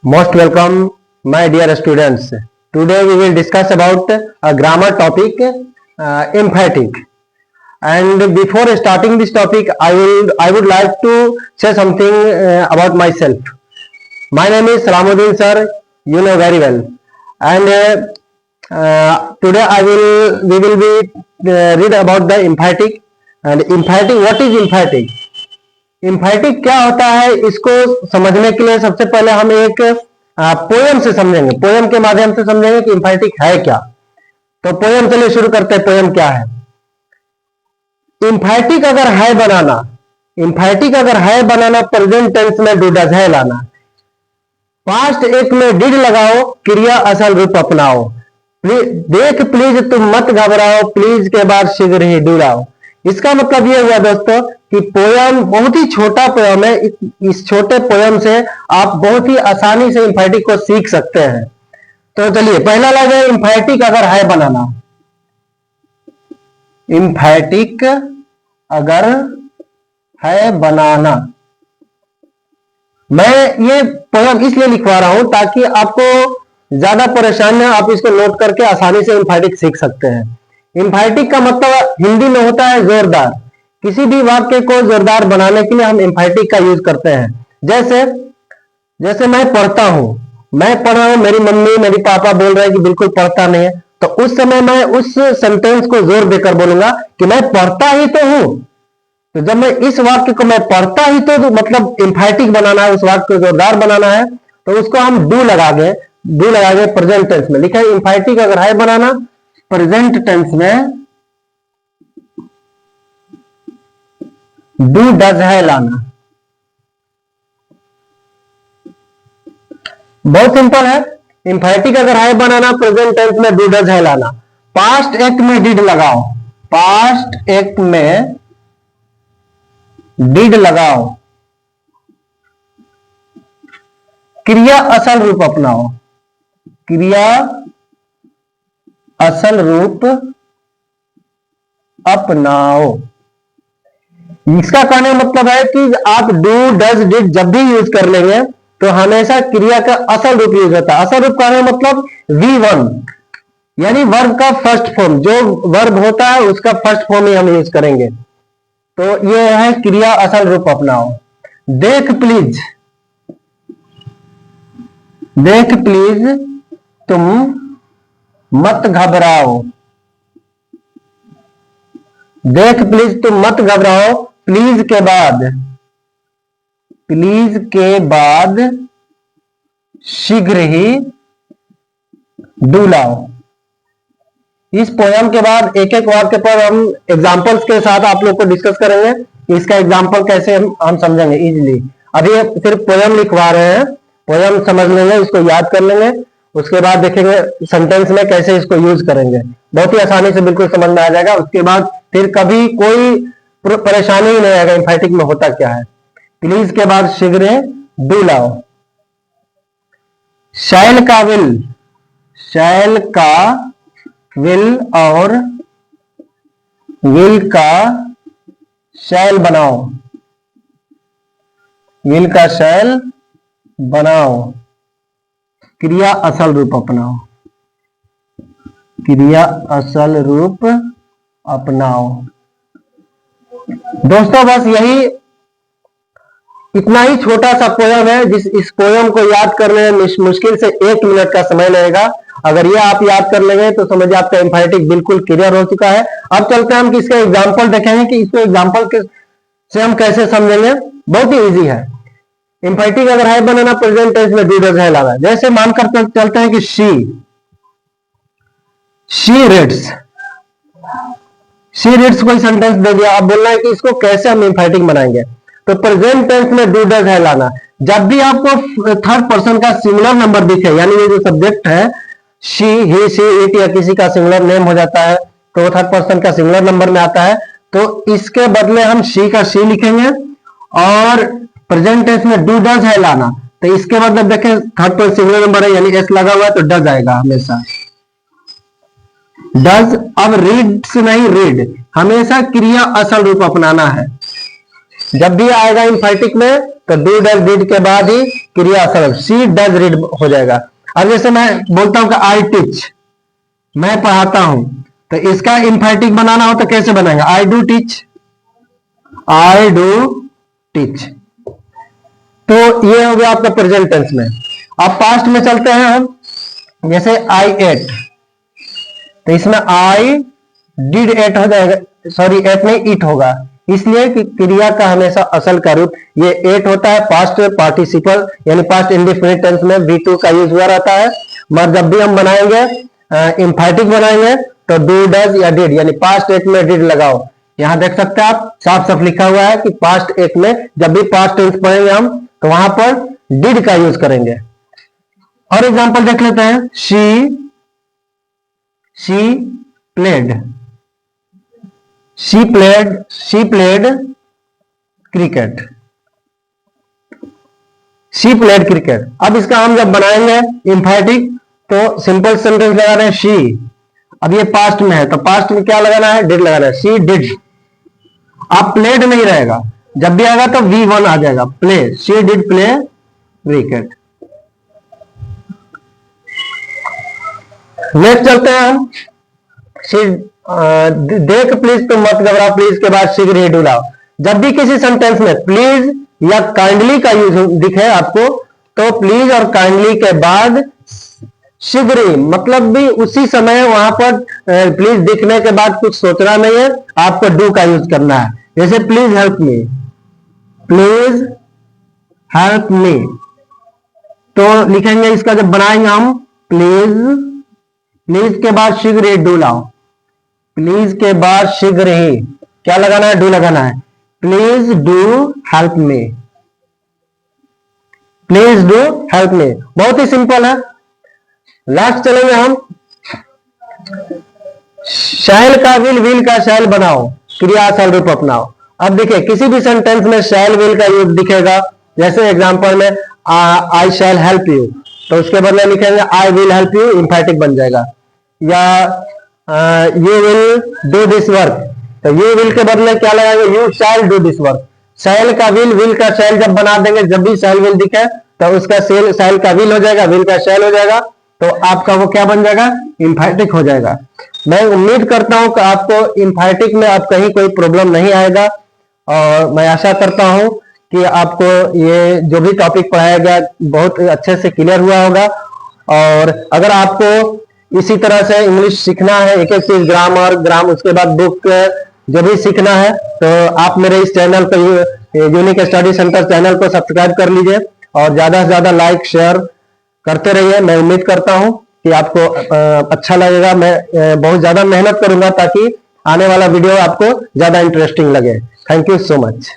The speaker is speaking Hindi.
Most welcome, my dear students. Today we will discuss about a grammar topic, emphatic. And before starting this topic, I would like to say something about myself. My name is Salamuddin sir. You know very well. And today we will be read about the emphatic. And emphatic, what is emphatic? Emphatic क्या होता है, इसको समझने के लिए सबसे पहले हम एक पोयम से समझेंगे, पोयम के माध्यम से समझेंगे कि इम्फैटिक है क्या। तो पोयम चलिए शुरू करते हैं। पोयम क्या है? इम्फैटिक अगर है बनाना, इम्फैटिक अगर है बनाना, प्रेजेंट टेंस में डू डज है लाना, पास्ट एक में डिड लगाओ, क्रिया असल रूप अपनाओ, देख प्लीज तुम मत घबराओ, प्लीज के बाद शीघ्र ही डू लाओ। इसका मतलब ये हुआ दोस्तों कि पोयम बहुत ही छोटा पोयम है। इस छोटे पोयम से आप बहुत ही आसानी से इम्फैटिक को सीख सकते हैं। तो चलिए पहला लग है इम्फैटिक अगर है बनाना। इम्फैटिक अगर है बनाना, मैं ये पोयम इसलिए लिखवा रहा हूं ताकि आपको ज्यादा परेशानी ना, आप इसको नोट करके आसानी से इम्फैटिक सीख सकते हैं। इम्फैटिक का मतलब हिंदी में होता है जोरदार। किसी भी वाक्य को जोरदार बनाने के लिए हम इम्फैटिक का यूज करते हैं। जैसे मैं पढ़ता हूं, मैं पढ़ रहा हूं, मेरी मम्मी मेरी पापा बोल रहे हैं कि बिल्कुल पढ़ता नहीं है, तो उस समय मैं उस सेंटेंस को जोर देकर बोलूंगा कि मैं पढ़ता ही तो हूं। तो जब मैं इस वाक्य को मैं पढ़ता ही तो मतलब इम्फैटिक बनाना है, उस वाक्य को जोरदार बनाना है, तो उसको हम डू लगा के प्रेजेंट टेंस में लिखा है। इम्फैटिक अगर है बनाना, प्रेजेंट टेंस में डू डज है लाना। बहुत सिंपल है। इम्फैटिक अगर है बनाना, प्रेजेंट टेंस में डू डज है लाना, पास्ट एक में डिड लगाओ, पास्ट एक में डिड लगाओ, क्रिया असल रूप अपनाओ, क्रिया असल रूप अपनाओ। इसका कहने का मतलब है कि आप डू डज डिड जब भी यूज कर लेंगे तो हमेशा क्रिया का असल रूप यूज होता है। असल रूप कहने का मतलब V1, यानी वर्ब का फर्स्ट फॉर्म, जो वर्ब होता है उसका फर्स्ट फॉर्म ही हम यूज करेंगे। तो ये है क्रिया असल रूप अपनाओ। देख प्लीज, देख प्लीज तुम मत घबराओ, देख प्लीज तुम मत घबराओ, प्लीज के बाद, प्लीज के बाद शीघ्र ही डू लाओ। इस पोयम के बाद एक एक वाक्य पर हम एग्जांपल्स के साथ आप लोग को डिस्कस करेंगे। इसका एग्जांपल कैसे हम समझेंगे इजीली। अभी सिर्फ पोयम लिखवा रहे हैं, पोयम समझ लेंगे, इसको याद कर लेंगे, उसके बाद देखेंगे सेंटेंस में कैसे इसको यूज करेंगे। बहुत ही आसानी से बिल्कुल समझ में आ जाएगा। उसके बाद फिर कभी कोई परेशानी ही नहीं आएगा इम्फैटिक में होता क्या है। प्लीज के बाद शीघ्र डू लाओ। शैल का विल, शैल का विल और विल का शैल बनाओ, विल का शैल बनाओ, क्रिया असल रूप अपनाओ, क्रिया असल रूप अपनाओ। दोस्तों बस यही, इतना ही छोटा सा पोयम है। इस पोयम को याद करने में मुश्किल से 1 मिनट का समय लगेगा। अगर ये आप याद कर लेंगे तो समझिए आपका इम्फैटिक बिल्कुल क्लियर हो चुका है। अब चलते हैं हम कि इसका एग्जाम्पल देखेंगे कि इसको एग्जाम्पल से हम कैसे समझेंगे। बहुत ही इजी है। इम्फैटिक अगर है बनाना, प्रेजेंट टेंस में डू डज है लाना। जैसे मानकर चलते हैं कि शी रीड्स, शी रीड्स कोई सेंटेंस दे दिया, अब बोलना है कि इसको कैसे हम इम्फैटिक बनाएंगे। तो प्रेजेंट टेंस में डू डज है लाना। जब भी आपको थर्ड पर्सन का सिंगुलर नंबर दिखे, यानी ये जो सब्जेक्ट है शी, ही, सी, इट या किसी का सिंगुलर नेम हो जाता है तो वो थर्ड पर्सन का सिंगुलर नंबर में आता है, तो इसके बदले हम शी का शी लिखेंगे और प्रेजेंट टेंस में डू डज है लाना। तो इसके मतलब देखें थर्ड पर्सन सिंगुलर नंबर है यानी एस लगा हुआ है तो डज आएगा हमेशा, डज। अब रीड्स नहीं, रीड। हमेशा क्रिया असल रूप अपनाना है। जब भी आएगा इम्फैटिक में तो डू डज डिड के बाद ही क्रिया सरल शी डज रीड हो जाएगा। अब जैसे मैं बोलता हूं कि आई टीच, मैं पढ़ाता हूं, तो इसका इम्फैटिक बनाना हो तो कैसे बनाएंगे? I do teach, I do teach. तो ये हो गया आपका प्रेजेंट टेंस में। अब पास्ट में चलते हैं हम, जैसे आई एट, तो इसमें आई डिड एट हो जाएगा, सॉरी एट नहीं ईट होगा, इसलिए कि क्रिया का हमेशा असल का रूप ये एट होता है। पास्ट पार्टिसिपल यानी पास्ट इंडेफिनिट टेंस में V2 का यूज हुआ रहता है। मगर जब भी हम बनाएंगे एम्फैटिक बनाएंगे तो डू डज या डिड यानी पास्ट एट में डिड लगाओ। यहां देख सकते हैं आप, साफ साफ लिखा हुआ है कि पास्ट एट में जब भी पास्ट टेंस पढ़ेंगे हम तो वहां पर डिड का यूज करेंगे। और एग्जांपल देख लेते हैं, she played, she played cricket, she played cricket. अब इसका हम जब बनाएंगे एम्फैटिक तो सिंपल सेंटेंस लगा रहे हैं शी, अब ये पास्ट में है तो पास्ट में क्या लगाना है? डिड लगाना है, शी डिड। अब प्लेड नहीं रहेगा, जब भी आएगा तो V1 आ जाएगा, play, she did play cricket. Next चलते हैं हम, देख प्लीज तुम मत घबरा प्लीज के बाद शीघ्र ही डुलाओ। जब भी किसी सेंटेंस में प्लीज या काइंडली का यूज दिखे आपको तो प्लीज और काइंडली के बाद शीघ्र ही मतलब भी उसी समय वहां पर प्लीज दिखने के बाद कुछ सोचना नहीं है, आपको डू का यूज करना है। जैसे please help me, please help me, तो लिखेंगे इसका जब बनाएंगे हम प्लीज, प्लीज के बाद शीघ्र ही डू लाओ, प्लीज के बाद शीघ्र ही क्या लगाना है? डू लगाना है, please do help me, please do help me. बहुत ही सिंपल है। लास्ट चलेंगे हम, शैल का विल का शैल बनाओ, क्रियाशील रूप अपनाओ। अब देखिए किसी भी सेंटेंस में शैल विल का यूज दिखेगा, जैसे एग्जांपल में आई शैल हेल्प यू, तो उसके बदले लिखेंगे I will help you, emphatic बन जाएगा। या you will do this work, तो यू विल के बदले क्या लगाएंगे? You shall do this work. Shall का विल का शैल जब बना देंगे, जब भी शैल विल दिखे तो उसका शैल का विल हो जाएगा, विल का शैल हो जाएगा, तो आपका वो क्या बन जाएगा? एम्फैटिक हो जाएगा। मैं उम्मीद करता हूं कि आपको एम्फैटिक में आप कहीं कोई प्रॉब्लम नहीं आएगा, और मैं आशा करता हूं कि आपको ये जो भी टॉपिक पढ़ाया गया बहुत अच्छे से क्लियर हुआ होगा। और अगर आपको इसी तरह से इंग्लिश सीखना है, एक एक चीज ग्रामर उसके बाद बुक जो भी सीखना है, तो आप मेरे इस चैनल को यूनिक स्टडी सेंटर चैनल को सब्सक्राइब कर लीजिए और ज्यादा से ज्यादा लाइक शेयर करते रहिए। मैं उम्मीद करता हूं कि आपको अच्छा लगेगा। मैं बहुत ज्यादा मेहनत करूंगा ताकि आने वाला वीडियो आपको ज्यादा इंटरेस्टिंग लगे। Thank you so much.